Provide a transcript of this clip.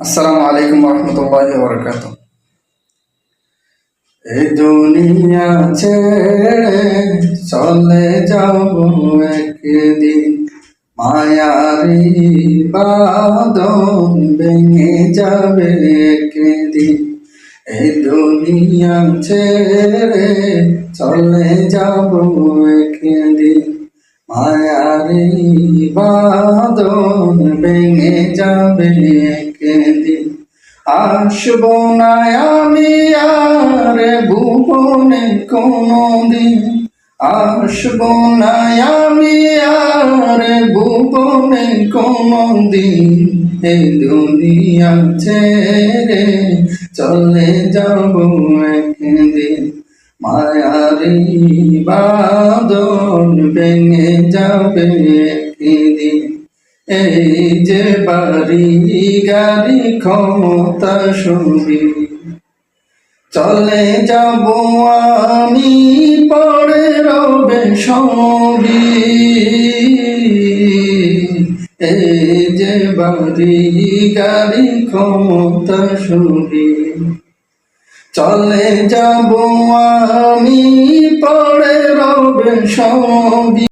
আসসালামু আলাইকুম রহমতুল্লাহি ওয়া বারাকাতুহু। এই দুনিয়া ছেড়ে চলে যাব একদিন, মায়ারি বাঁধন ভেঙে যাবে একদিন। এই দুনিয়া ছেড়ে চলে যাব একদিন, মায়ারি বাঁধন ভেঙে যাবে একদিন। আসব না আমি আর ভুবনে কোনদিন, আসব না আমি আর ভুবনে কোনদিন। এই দুনিয়া ছেড়ে চলে যাব একদিন, মায়ারি বাঁধন ভেঙে যাবে একদিন। এই যে বাড়ি গাড়ি ক্ষমতা সবই চলে যাব আমি, পড়ে রবে সবই। এই যে বাড়ি গাড়ি ক্ষমতা সবই চলে যাব আমি, পড়ে রবে সবই।